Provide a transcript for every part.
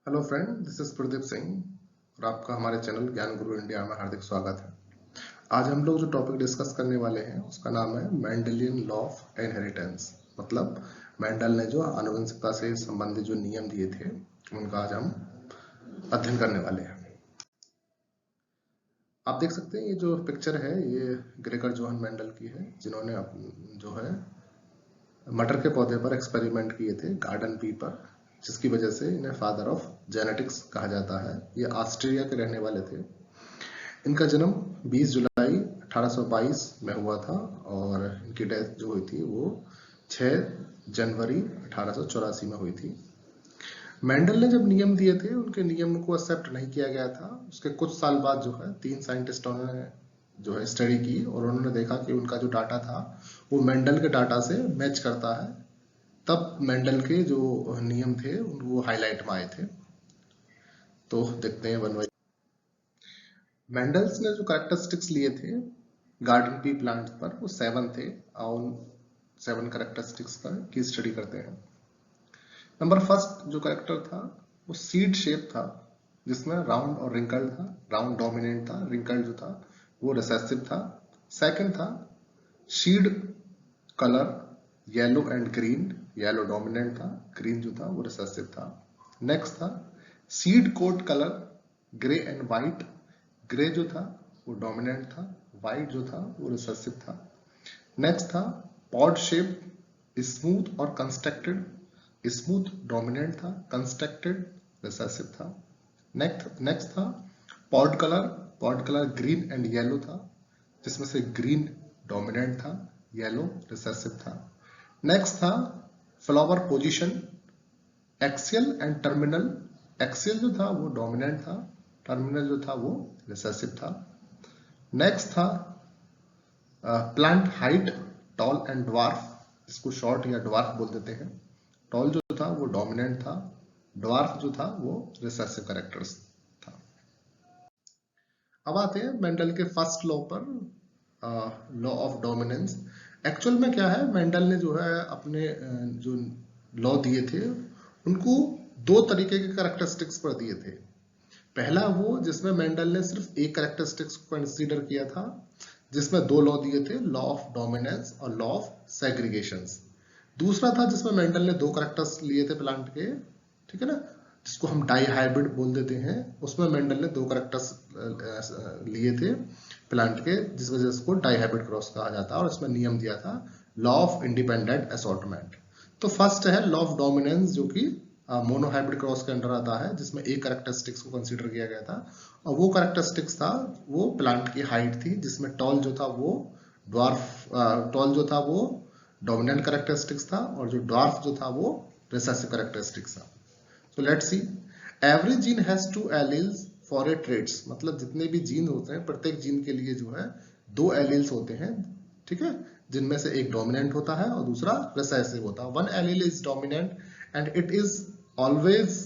Hello friend, this is Pradeep Singh और आपका हमारे चैनल ज्ञान गुरु इंडिया में हार्दिक स्वागत है। आज हम लोग जो टॉपिक डिस्कस करने वाले हैं उसका नाम है मेंडेलियन लॉ ऑफ इनहेरिटेंस। मतलब मेंडल ने जो आनुवंशिकता से संबंधित जो नियम दिए थे उनका आज हम अध्ययन करने वाले हैं। आप देख सकते हैं ये जो पिक्चर है ये ग्रेगर जोहन मेंडल की है, जिन्होंने जो है मटर के पौधे पर एक्सपेरिमेंट किए थे, गार्डन पी पर, जिसकी वजह से इन्हें फादर ऑफ जेनेटिक्स कहा जाता है। ये ऑस्ट्रेलिया के रहने वाले थे। इनका जन्म 20 जुलाई 1822 में हुआ था और इनकी डेथ जो हुई थी वो 6 जनवरी 1884 में हुई थी। मेंडल ने जब नियम दिए थे उनके नियम को एक्सेप्ट नहीं किया गया था। उसके कुछ साल बाद जो है 3 साइंटिस्टों ने जो है स्टडी की और उन्होंने देखा कि उनका जो डाटा था वो मेंडल के डाटा से मैच करता है। तब मेंडल के जो नियम थे वो हाईलाइट में आए थे। तो देखते हैं वन बाय। मेंडल्स ने जो कैरेक्टरिस्टिक्स लिए थे गार्डन पी प्लांट पर वो 7 थे और उन 7 कैरेक्टरिस्टिक्स की स्टडी करते हैं। नंबर फर्स्ट जो कैरेक्टर था वो सीड शेप था, जिसमें राउंड और रिंकल था। राउंड डोमिनेंट था, रिंकल जो था वो रिसेसिव था। सेकंड था seed colour yellow and green, yellow dominant था, ग्रीन जो था वो रिसेसिव था। नेक्स्ट था seed coat colour grey and white, grey जो था वो डोमिनेंट था, व्हाइट जो था वो रिसेसिव था। नेक्स्ट था पॉड शेप स्मूथ और कंस्ट्रक्टेड, स्मूथ डोमिनेंट था, कंस्ट्रक्टेड रिसेसिव था। नेक्स्ट था pod colour green and yellow था, जिसमें से ग्रीन डोमिनेंट था, येलो रिसेसिव था। नेक्स्ट था flower position axial and terminal, axial जो था वो डोमिनेंट था, टर्मिनल जो था वो रिसेसिव था। नेक्स्ट था plant height tall and dwarf, इसको शॉर्ट या ड्वार्फ बोल देते हैं। टॉल जो था वो डोमिनेंट था, ड्वार्फ जो था वो रिसेसिव कैरेक्टर्स था। अब आते हैं मेंडल के फर्स्ट लॉ पर, लॉ ऑफ डोमिनेंस। एक्चुअल में क्या है, मेंडल ने जो है अपने जो लॉ दिए थे उनको 2 तरीके के कैरेक्टरिस्टिक्स पर दिए थे। पहला वो जिसमें मेंडल ने सिर्फ एक कैरेक्टरिस्टिक्स को कंसीडर किया था, जिसमें 2 लॉ दिए थे, लॉ ऑफ डोमिनेंस और लॉ ऑफ सेग्रीगेशन। दूसरा था जिसमें मेंडल ने 2 कैरेक्टर्स लिए थे प्लांट के, ठीक है ना, जिसको हम डाई हाइब्रिड बोल देते हैं। उसमें मेंडल ने 2 कैरेक्टर्स लिए थे प्लांट के, जिस वजह से उसको डाई हाइब्रिड क्रॉस कहा जाता है और इसमें नियम दिया था लॉ ऑफ इंडिपेंडेंट असॉर्टमेंट। तो फर्स्ट है लॉ ऑफ डोमिनेंस, जो कि मोनोहाइब्रिड क्रॉस के अंडर आता है, जिसमें एक कैरेक्टरिस्टिक्स को कंसीडर किया गया था और वो कैरेक्टरिस्टिक्स था वो प्लांट की हाइट थी, जिसमें टॉल जो था वो ड्वार्फ, टॉल जो था वो डोमिनेंट कैरेक्टरिस्टिक्स था और जो ड्वार्फ जो था वो रिसेसिव कैरेक्टरिस्टिक्स था। So let's see, every gene has 2 alleles for a traits. मतलब जितने भी जीन होते हैं प्रत्येक जीन के लिए जो है 2 एलील्स होते हैं, ठीक है, जिनमें से एक डोमिनेंट होता है और दूसरा रिसेसिव होता है। 1 allele is dominant and it is always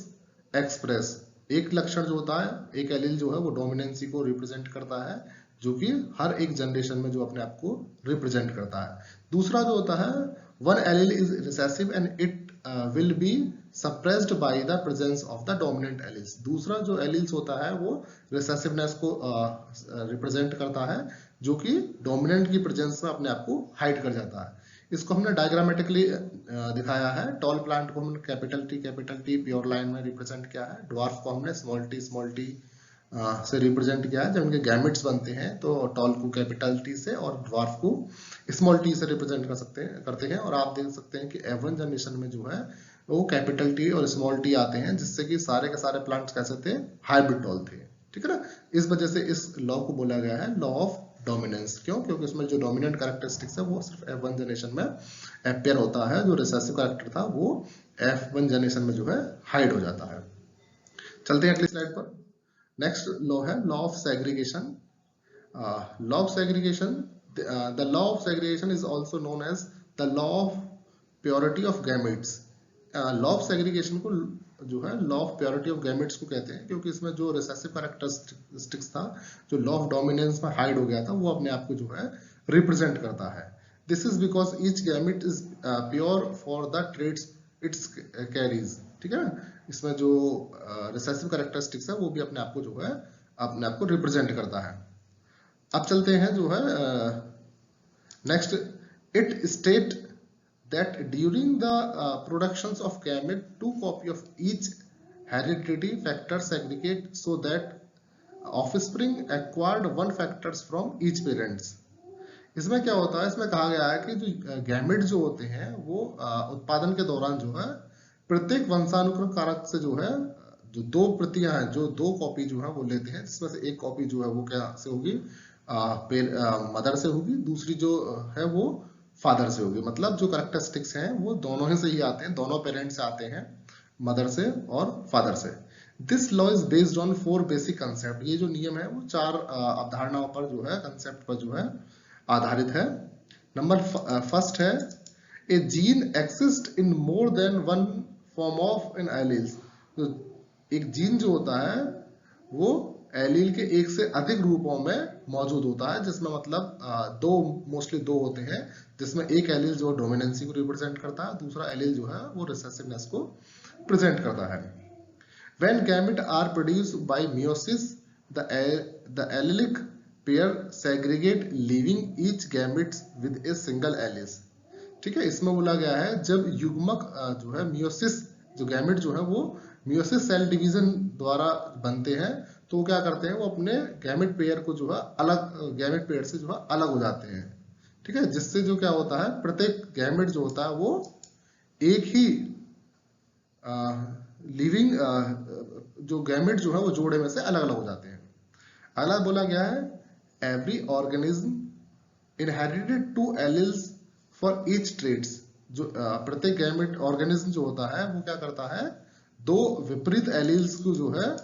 express. एक लक्षण जो होता है, एक एलील जो है वो डोमिनेंसी को रिप्रेजेंट करता है, जो कि हर एक जनरेशन में जो अपने आप को रिप्रेजेंट करता है। दूसरा जो होता है 1 allele is recessive and it will be suppressed by the presence of the dominant alleles. दूसरा जो एलील्स होता है वो रिसेसिवनेस को रिप्रेजेंट करता है, जो कि डोमिनेंट की प्रेजेंस में अपने आप को हाइड कर जाता है। इसको हमने डायग्रामेटिकली दिखाया है। टॉल प्लांट को हमने कैपिटल टी प्योर लाइन में रिप्रेजेंट किया है। ड्वार्फ को हमने स्मॉल टी से रिप्रेजेंट किया है। जब इनके गैमेट्स बनते हैं तो टॉल को कैपिटल टी से और ड्वार्फ को स्मॉल टी से रिप्रेजेंट करते हैं। और आप देख सकते हैं कि F1 जनरेशन में जो है वो कैपिटल टी और स्मॉल टी आते हैं, जिससे कि सारे के सारे प्लांट्स कैसे थे, हाइब्रिड टॉल थे, ठीक है ना। इस वजह से इस लॉ को बोला गया है लॉ ऑफ डोमिनेंस। क्यों? क्योंकि उसमें जो डोमिनेंट कैरेक्टरिस्टिक्स है वो सिर्फ F1 जनरेशन में अपेयर होता है, जो रिसेसिव कैरेक्टर था वो F1 जनरेशन में जो है हाइड हो जाता है। चलते हैं अगली स्लाइड पर। नेक्स्ट लॉ है law of segregation. Law of segregation, the law of segregation is also known as the law of purity of gametes. Law of segregation को जो है law of purity of gametes को कहते हैं, क्योंकि इसमें जो रिसेसिव कैरेक्टरिस्टिक्स था, जो लॉ ऑफ डोमिनेंस में हाइड हो गया था, वो अपने आप को जो है रिप्रेजेंट करता है। This is because each gamete is pure for the traits it's carries. ठीक है। इसमें जो रिसेसिव कैरेक्टरिस्टिक्स है वो भी अपने आप को जो है अपने आप को रिप्रेजेंट करता है। अब चलते हैं जो है next, it state that during the productions of gamete, 2 copy of each hereditary factor segregate so that offspring acquired 1 factors from each parents। इसमें क्या होता है, इसमें कहा गया है कि जो गैमेट जो होते हैं वो उत्पादन के दौरान जो है प्रत्येक वंशानुक्रम कारक से जो है जो 2 प्रतियां हैं, जो 2 कॉपी जो है वो लेते हैं, जिसमें से एक कॉपी जो है वो क्या से होगी, मदर से होगी, दूसरी जो है वो फादर से होगी। मतलब जो कैरेक्टरिस्टिक्स हैं वो दोनों ही से ही आते हैं, दोनों पेरेंट्स से आते हैं, मदर से और फादर से। This law is based on 4 basic concept. ये जो नियम है वो 4 अवधारणाओं पर जो है, कंसेप्ट पर जो है आधारित है। नंबर फर्स्ट है, a gene exist in more than 1 form of an alleles. तो एक जीन जो होता है वो एलील के एक से अधिक रूपों में मौजूद होता है, जिसमें मतलब मोस्टली दो होते हैं, जिसमें एक एलील जो डोमिनेंसी को रिप्रेजेंट करता है, दूसरा एलील जो है वो रिसेसिवनेस को प्रेजेंट करता है। When gametes are produced by meiosis, the allelic pair segregate, leaving each gamete with a single allele। ठीक है, इसमें बोला गया है जब युग्मक जो है मियोसिस, जो गैमेट जो है वो मियोसिस सेल डिवीजन द्वारा बनते हैं, तो क्या करते हैं वो अपने गैमेट पेयर को जो है अलग, गैमेट पेयर से जो है अलग हो जाते हैं। ठीक है, जिससे जो क्या होता है प्रत्येक गैमेट जो होता है वो एक ही लिविंग जो गैमेट जो है वो जोड़े में से अलग अलग हो जाते हैं। अगला बोला गया है, every organism inherited 2 alleles for each traits. जो प्रत्येक गैमेट ऑर्गेनिज्म जो होता है वो क्या करता है, 2 विपरीत एलील्स को जो है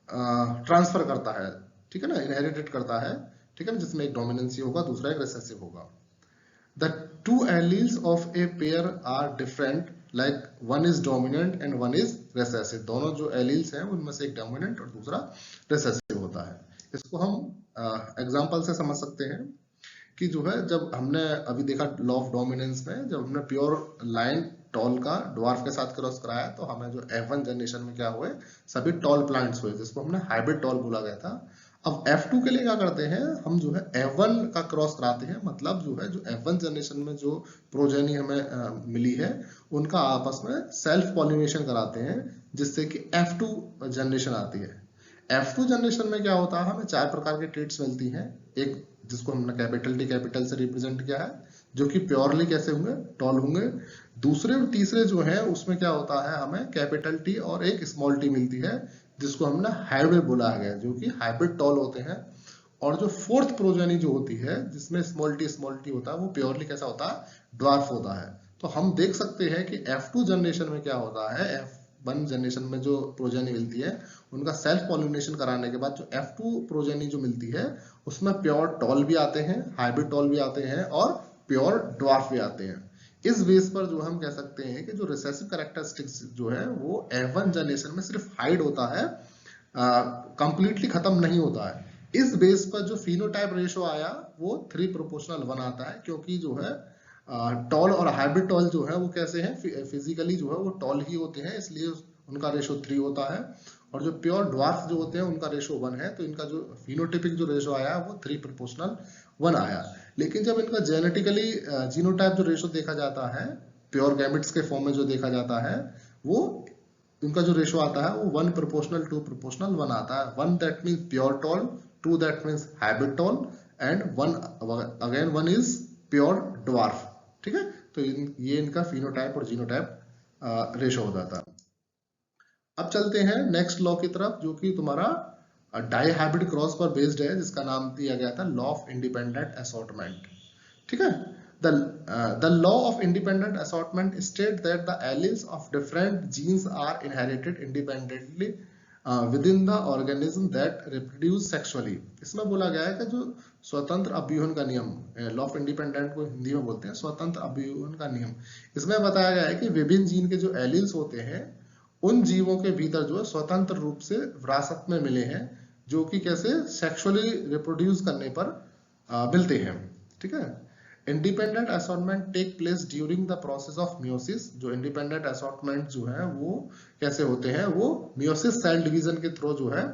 ट्रांसफर करता है। ठीक है ना, इनहेरिटेड करता है। ठीक है ना, जिसमें एक डोमिनेंसी होगा, दूसरा एक रिसेसिव होगा। The 2 alleles of a pair are different, like one is dominant and one is recessive। दोनों जो एलील्स हैं उनमें से एक डोमिनेंट और दूसरा रिसेसिव होता है। इसको हम एग्जांपल से समझ सकते हैं कि जो है जब हमने अभी देखा लॉ ऑफ डोमिनेंस में, जब हमने प्योर लाइन टॉल का ड्वार्फ के साथ क्रॉस कराया तो हमें जो F1 जनरेशन में क्या हुए, सभी टॉल प्लांट्स हुए, जिसको हमने हाइब्रिड टॉल बोला गया था। अब F2 के लिए क्या करते हैं, हम जो है F1 का क्रॉस कराते हैं। मतलब जो है जो F1 जनरेशन में जो प्रोजेनी हमें मिली है उनका आपस में सेल्फ पॉलिनेशन कराते हैं, जिससे कि F2 जनरेशन आती है। F2 जनरेशन में क्या होता है, हमें 4 प्रकार के ट्रेट्स मिलती हैं। एक जिसको हमने कैपिटल टी कैपिटल से रिप्रेजेंट किया है, जो कि प्योरली कैसे होंगे, टॉल होंगे। दूसरे और तीसरे जो है उसमें क्या होता है, हमें कैपिटल टी और एक स्मॉल टी मिलती है, जिसको हमने हाइब्रिड बोला है, जो कि हाइब्रिड टॉल होते हैं। और जो फोर्थ प्रोजेनी जो होती है जिसमें स्मॉल टी होता है, वो प्योरली कैसा होता है, ड्वार्फ होता है। तो हम देख सकते हैं कि F2 जनरेशन में क्या होता है, F1 जनरेशन में जो प्रोजेनी मिलती है उनका सेल्फ पॉलिनेशन कराने के बाद जो F2 प्रोजेनी जो मिलती है उसमें प्योर टॉल भी आते हैं, हाइब्रिड टॉल भी आते हैं और प्योर ड्वार्फ भी आते हैं। इस बेस पर जो हम कह सकते हैं कि जो रिसेसिव कैरेक्टरिस्टिक्स जो है वो F1 जनरेशन में सिर्फ हाइड होता है, कंप्लीटली खत्म नहीं होता है। इस बेस पर जो फिनोटाइप रेशो आया वो 3:1 आता है, क्योंकि जो है टॉल और हाइब्रिड टॉल जो है वो कैसे हैं, फिजिकली जो है वो टॉल ही होते हैं, इसलिए उनका रेशो 3 होता है। और जो प्योर ड्वार्फ जो होते हैं उनका रेशो 1 है, तो इनका जो फिनोटाइपिक जो रेशो आया वो 3:1 आया। लेकिन जब इनका जेनेटिकली जीनोटाइप जो रेशो देखा जाता है, प्योर गैमेट्स के फॉर्म में जो देखा जाता है, वो इनका जो रेशो आता है वो 1:2:1 आता है। 1 that means pure tall, 2 that means hybrid tall and 1 is pure dwarf. ठीक है, तो ये इनका फिनोटाइप और जीनोटाइप रेशो हो जाता है। अब चलते हैं नेक्स्ट लॉ की तरफ, जो कि तुम्हारा डाई हाइब्रिड क्रॉस पर बेस्ड है, जिसका नाम दिया गया था लॉ ऑफ इंडिपेंडेंट असॉर्टमेंट। ठीक है, the law of independent assortment state that the alleles of different genes are inherited independently within the organism that reproduce sexually। इसमें बोला गया है कि जो स्वतंत्र अभिव्यूहन का नियम, लॉ ऑफ इंडिपेंडेंट को हिंदी में बोलते हैं स्वतंत्र अभिव्यूहन का नियम, इसमें बताया गया है कि विभिन्न जीन के जो एलील्स होते हैं उन जीवों के भीतर जो है स्वतंत्र रूप से विरासत में मिले हैं, जो कि कैसे सेक्सुअली रिप्रोड्यूस करने पर मिलते हैं। ठीक है, independent assortment take place during the process of meiosis. जो इंडिपेंडेंट असॉर्टमेंट जो है वो कैसे होते हैं, वो मियोसिस सेल डिवीजन के थ्रू जो है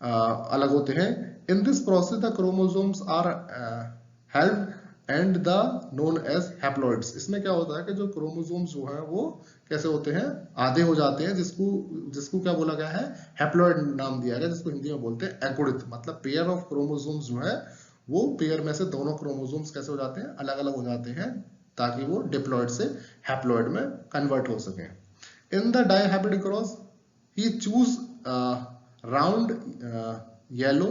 अलग होते हैं। In this process the chromosomes are held and the known as haploids. इसमें क्या होता है कि जो क्रोमोसोम्स जो है वो कैसे होते हैं, आधे हो जाते हैं, जिसको क्या बोला गया है, हैप्लॉइड नाम दिया गया, जिसको हिंदी में बोलते हैं एकोडिथ। मतलब पेयर ऑफ क्रोमोसोम्स जो है वो पेयर में से दोनों क्रोमोसोम्स कैसे हो जाते हैं, अलग अलग हो जाते हैं, ताकि वो डिप्लॉइड से हैप्लॉइड में कन्वर्ट हो सके। In the dihybrid cross he choose round yellow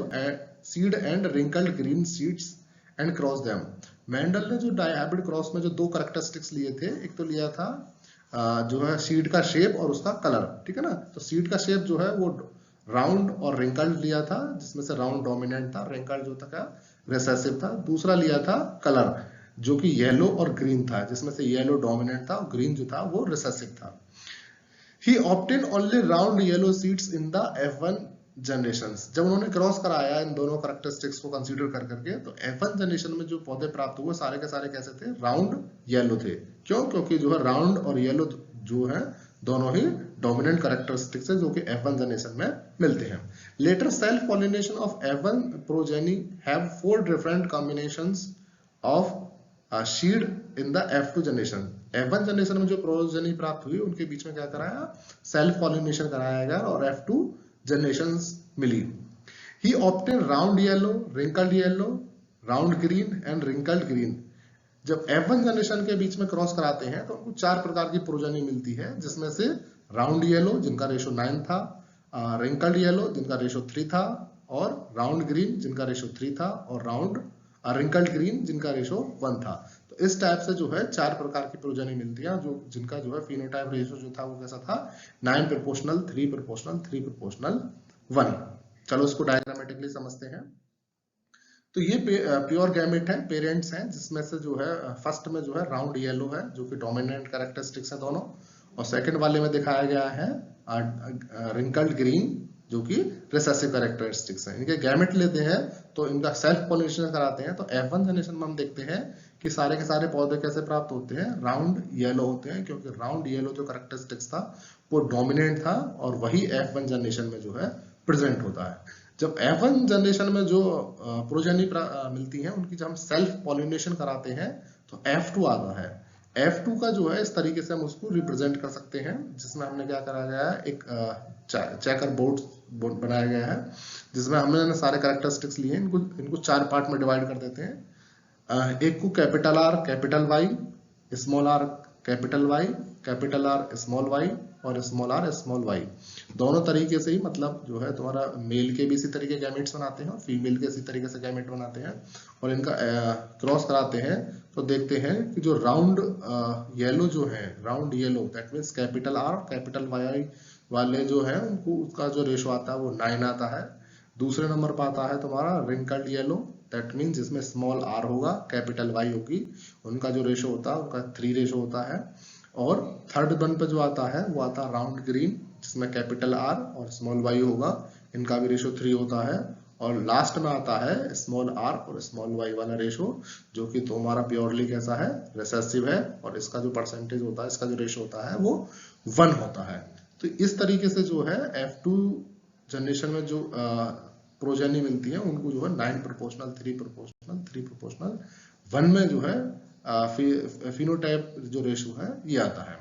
seed and wrinkled green seeds and cross them. Mendel ने जो डायहैप्रिड क्रॉस में जो दो कैरेक्टरिस्टिक्स लिए थे, एक तो लिया था जो है सीड का शेप और उसका कलर, ठीक है ना। तो सीड का शेप जो है वो राउंड और रिंकल्ड लिया था, जिसमें से राउंड डोमिनेंट था, रिंकल्ड जो था रिसेसिव था। दूसरा लिया था कलर जो कि येलो और ग्रीन था, जिसमें से येलो डोमिनेंट था और ग्रीन जो था वो रिसेसिव था। He obtain only round yellow seeds in the F1 generations. जब उन्होंने क्रॉस कराया इन दोनों कैरेक्टरिस्टिक्स को कंसीडर कर करके, तो F1 जनरेशन में जो पौधे प्राप्त हुए सारे के सारे कैसे थे, राउंड येलो थे। क्यों? क्योंकि जो है राउंड और येलो जो है दोनों ही डोमिनेंट कैरेक्टरिस्टिक्स है जो कि F1 जनरेशन में मिलते हैं। Later self pollination of F1 progeny have 4 different combinations of seed in the F2 generation. F1 generation में जो प्रोजेनी प्राप्त हुई उनके बीच में क्या कराया, सेल्फ पॉलिनेशन कराया गया और F2 जनरेशंस मिली। He obtain round yellow, wrinkled yellow, round green and wrinkled green. जब F1 जनरेशन के बीच में क्रॉस कराते हैं तो उनको 4 प्रकार की प्रोजेनी मिलती है, जिसमें से राउंड येलो जिनका रेशो 9 था, रिंकल्ड येलो जिनका रेशो 3 था, और राउंड ग्रीन जिनका रेशो 3 था, और राउंड रिंकल्ड ग्रीन जिनका रेशो 1 था। तो इस टाइप से जो है 4 प्रकार की प्रोजेनी मिलती है, जो जिनका जो है फिनोटाइप रेशो जो था वो कैसा था, 9 प्रोपोर्शनल, 3 प्रोपोर्शनल, 3 प्रोपोर्शनल 1। चलो इसको डायग्रामेटिकली समझते हैं। तो ये प्योर गैमेट है, पेरेंट्स हैं, जिसमें से जो है फर्स्ट में जो है राउंड येलो है जो कि डोमिनेंट कैरेक्टरिस्टिक्स है दोनों, और सेकंड वाले में दिखाया गया है रिंकल्ड ग्रीन जो कि रिसेसिव कैरेक्टरिस्टिक्स है। इनके गैमेट लेते हैं तो इनका सेल्फ पॉलिनेशन कराते हैं। तो F1 जनरेशन में हम देखते हैं कि सारे के सारे पौधे कैसे प्राप्त होते हैं, राउंड येलो होते हैं, क्योंकि राउंड येलो जो कैरेक्टरिस्टिक्स था वो डोमिनेंट था और वही F1 जनरेशन में जो है प्रेजेंट होता है। जब F1 जनरेशन में जो प्रोजेनी मिलती हैं उनकी जब हम सेल्फ पॉलिनेशन कराते हैं तो F2 आता है। F2 का जो है इस तरीके से हम उसको रिप्रेजेंट कर सकते हैं, जिसमें हमने क्या करा गया है, एक चेकर बोर्ड बनाया गया है, जिसमें हमने सारे कैरेक्टरिस्टिक्स लिए, इनको 4 पार्ट में डिवाइड कर देते हैं। एक को capital R capital Y, small r capital Y, capital R small y और स्मॉल r स्मॉल y। दोनों तरीके से ही मतलब जो है तुम्हारा मेल के भी इसी तरीके गैमेट्स बनाते हैं और फीमेल के इसी तरीके से गैमेट बनाते हैं, और इनका क्रॉस कराते हैं तो देखते हैं कि जो राउंड येलो जो है, round yellow that means capital R capital Y वाले जो है उनको उसका जो रेशो आता है वो 9 आता है। दूसरे नंबर पर आता है तुम्हारा रिंकल्ड येलो, दैट मीन्स जिसमें स्मॉल r होगा, कैपिटल Y होगी, उनका जो रेशो होता है उनका 3 रेशो होता है। और थर्ड वन पे जो आता है वो आता है राउंड ग्रीन, जिसमें कैपिटल R और स्मॉल y होगा, इनका भी रेशो 3 होता है। और लास्ट में आता है स्मॉल r और स्मॉल y वाला रेशो, जो कि तुम्हारा प्योरली कैसा है, रिसेसिव है, और इसका जो परसेंटेज होता है, इसका जो रेशो होता है वो 1 होता है। तो इस तरीके से जो है F2 जनरेशन में जो प्रोजेनी मिलती है उनको जो है 9 प्रोपोर्शनल, 3 प्रोपोर्शनल, 3 प्रोपोर्शनल 1 में जो है फिनोटाइप जो रेशो है ये आता है।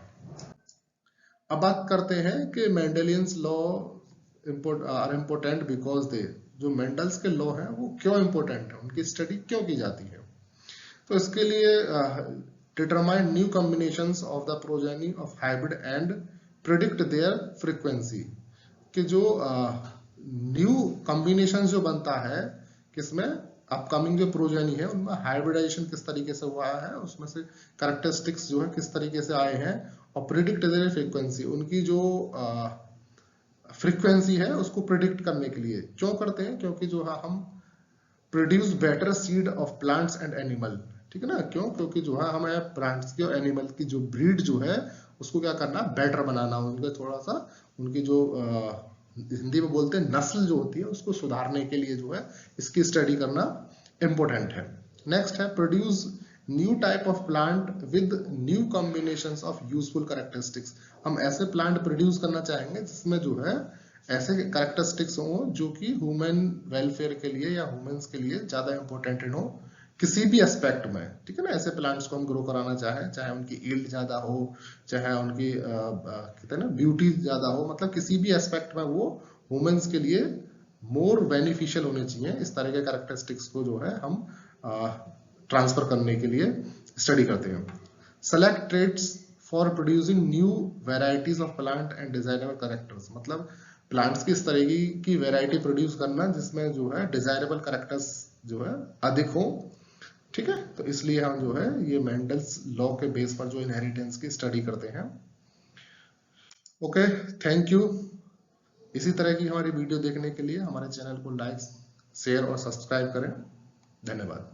अब बात करते हैं कि Mendelians law are important because they, जो मेंडल्स के लॉ हैं वो क्यों इम्पोर्टेंट है, उनकी स्टडी क्यों की जाती है। तो इसके लिए determine new combinations of the progeny of hybrid and predict there frequency, कि जो न्यू कॉम्बिनेशन जो बनता है किसमें, अपकमिंग जो प्रोजेनी है उनमें हाइब्रिडाइजेशन किस तरीके से हुआ है, उसमें से कैरेक्टरिस्टिक्स जो है किस तरीके से आए हैं, और प्रिडिक्ट देयर फ्रीक्वेंसी, उनकी जो फ्रीक्वेंसी है उसको प्रिडिक्ट करने के लिए क्यों करते हैं, क्योंकि जो है हम produce better seed of plants and animal, ठीक है ना। क्यों? क्योंकि जो है हमें प्लांट्स की और एनिमल की जो ब्रीड जो है उसको क्या करना, बेटर बनाना, उनका थोड़ा सा उनकी जो हिंदी में बोलते हैं नस्ल जो होती है उसको सुधारने के लिए जो है इसकी स्टडी करना इंपॉर्टेंट है। नेक्स्ट है produce new type of plant with new combinations of useful characteristics. हम ऐसे प्लांट प्रोड्यूस करना चाहेंगे जिसमें जो है ऐसे कैरेक्टरिस्टिक्स हो जो कि ह्यूमन वेलफेयर के लिए या ह्यूमंस के लिए ज्यादा इंपॉर्टेंट हो किसी भी एस्पेक्ट में, ठीक है ना। ऐसे प्लांट्स को हम ग्रो कराना चाहें, चाहे उनकी यील्ड ज्यादा हो, चाहे उनकी कहते हैं ना ब्यूटी ज्यादा हो, मतलब किसी भी एस्पेक्ट में वो ह्यूमंस के लिए मोर बेनिफिशियल होने चाहिए। इस तरह के कैरेक्टरिस्टिक्स को जो है हम ट्रांसफर करने के लिए स्टडी करते हैं। Select traits for producing new varieties of plant and desirable characters, मतलब प्लांट्स की इस तरह की वेराइटी प्रोड्यूस करना जिसमें जो है डिजायरेबल कैरेक्टर्स जो है अधिक हो, ठीक है। तो इसलिए हम जो है ये मेंडल्स लॉ के बेस पर जो इनहेरिटेंस की स्टडी करते हैं। Okay, thank you. इसी तरह की हमारी वीडियो देखने के लिए हमारे चैनल को लाइक, शेयर और सब्सक्राइब करें। धन्यवाद।